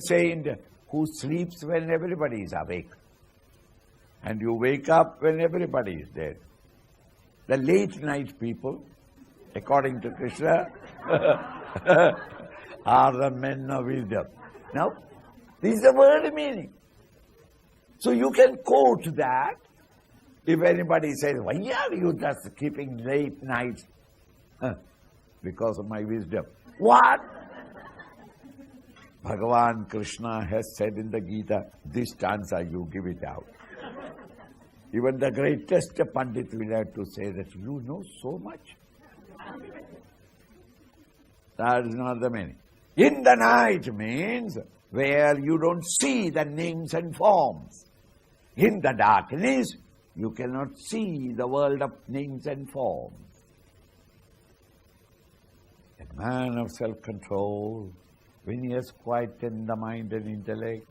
saint who sleeps when everybody is awake. And you wake up when everybody is dead. The late night people, according to Krishna, are the men of wisdom. Now, this is the word meaning. So you can quote that. If anybody says, why are you just keeping late nights? Because of my wisdom. What? Bhagavan Krishna has said in the Gita, this stanza you give it out. Even the greatest Pandit will have to say that you know so much. That is not the meaning. In the night means where you don't see the names and forms. In the darkness, you cannot see the world of names and forms. A man of self-control, when he has quietened the mind and intellect,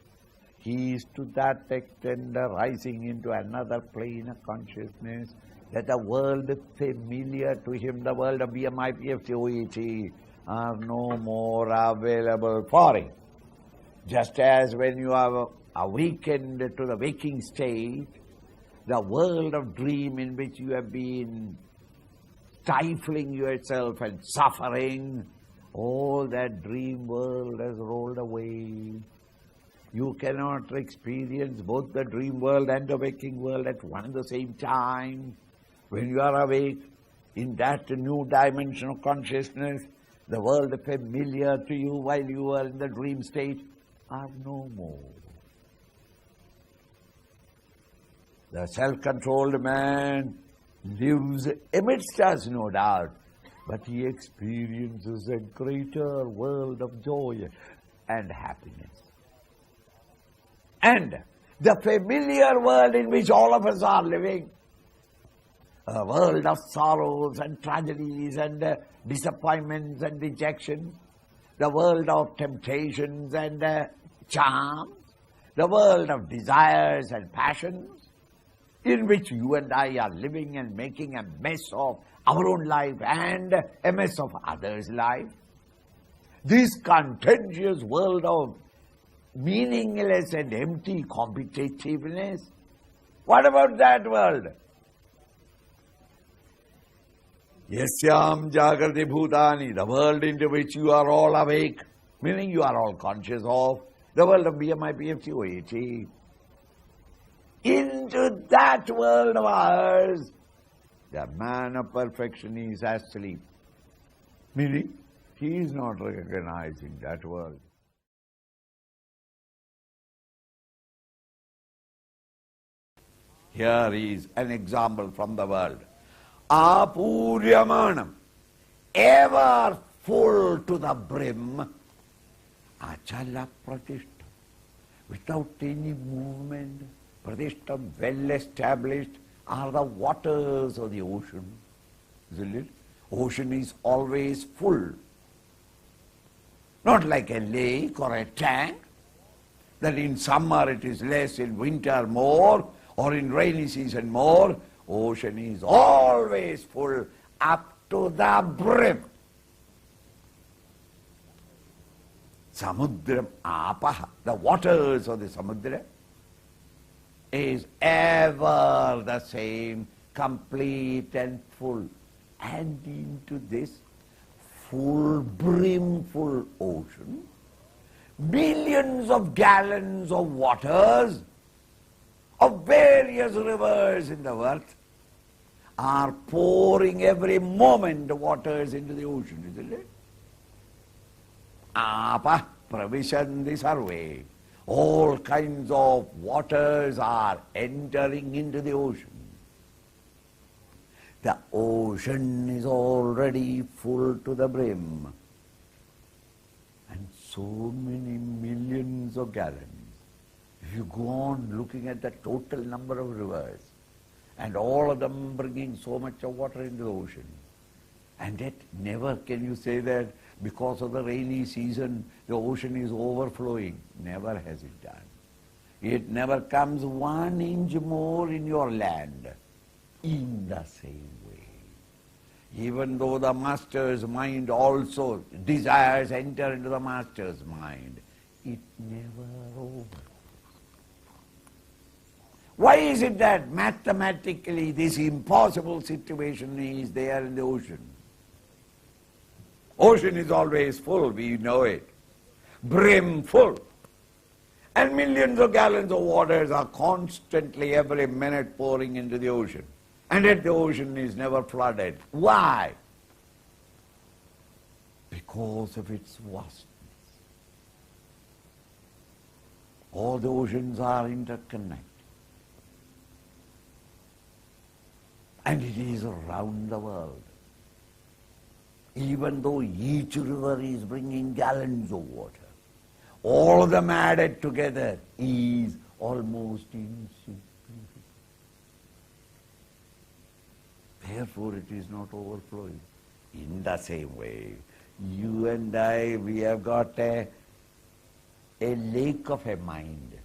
he is to that extent rising into another plane of consciousness that the world familiar to him, the world of BMIPF, OET, are no more available for him. Just as when you are awakened to the waking state, the world of dream in which you have been stifling yourself and suffering, all that dream world has rolled away. You cannot experience both the dream world and the waking world at one and the same time. When you are awake in that new dimension of consciousness, the world familiar to you while you are in the dream state are no more. The self-controlled man lives amidst us, no doubt, but he experiences a greater world of joy and happiness. And the familiar world in which all of us are living, a world of sorrows and tragedies and disappointments and rejections, the world of temptations and charms, the world of desires and passions, in which you and I are living and making a mess of our own life and a mess of others' life. This contentious world of meaningless and empty competitiveness, what about that world? Yasyam jagrati bhutani, the world into which you are all awake, meaning you are all conscious of, the world of BMI, PFC, OAT. Into that world of ours, the man of perfection is asleep. Meaning, he is not recognizing that world. Here is an example from the world. Apuryamanam, ever full to the brim, achala pratishta, without any movement. Pratishta, well established, are the waters of the ocean, isn't it? Ocean is always full. Not like a lake or a tank, that in summer it is less, in winter more, or in rainy season more. Ocean is always full up to the brim. Samudram apaha, the waters of the samudra, is ever the same, complete and full. And into this full, brimful ocean, millions of gallons of waters of various rivers in the world are pouring every moment the waters into the ocean, isn't it? Apa pravishanti sarve. All kinds of waters are entering into the ocean. The ocean is already full to the brim. And so many millions of gallons. If you go on looking at the total number of rivers, and all of them bringing so much of water into the ocean, and yet never can you say that because of the rainy season the ocean is overflowing. Never has it done. It never comes 1 inch more in your land. In the same way, even though the master's mind also desires enter into the master's mind, it never overflows. Why is it that mathematically this impossible situation is there in the ocean? Ocean is always full, we know it, brim full. And millions of gallons of waters are constantly, every minute pouring into the ocean. And yet the ocean is never flooded. Why? Because of its vastness. All the oceans are interconnected. And it is around the world. Even though each river is bringing gallons of water, all of them added together is almost insignificant. Therefore it is not overflowing. In the same way, you and I, we have got a lake of a mind,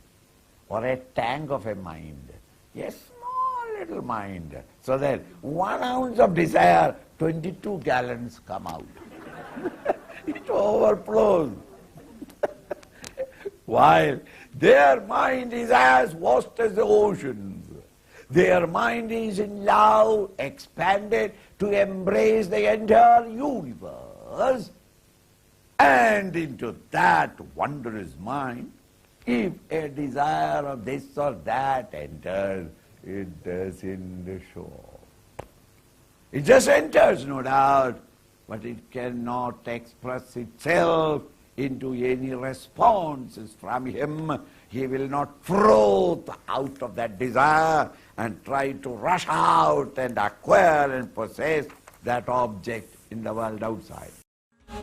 or a tank of a mind, a small little mind, so that 1 ounce of desire, 22 gallons come out. It overflows. While their mind is as vast as the oceans. Their mind is in love, expanded to embrace the entire universe. And into that wondrous mind, if a desire of this or that enters, it doesn't show. It just enters, no doubt, but it cannot express itself into any responses from him. He will not froth out of that desire and try to rush out and acquire and possess that object in the world outside.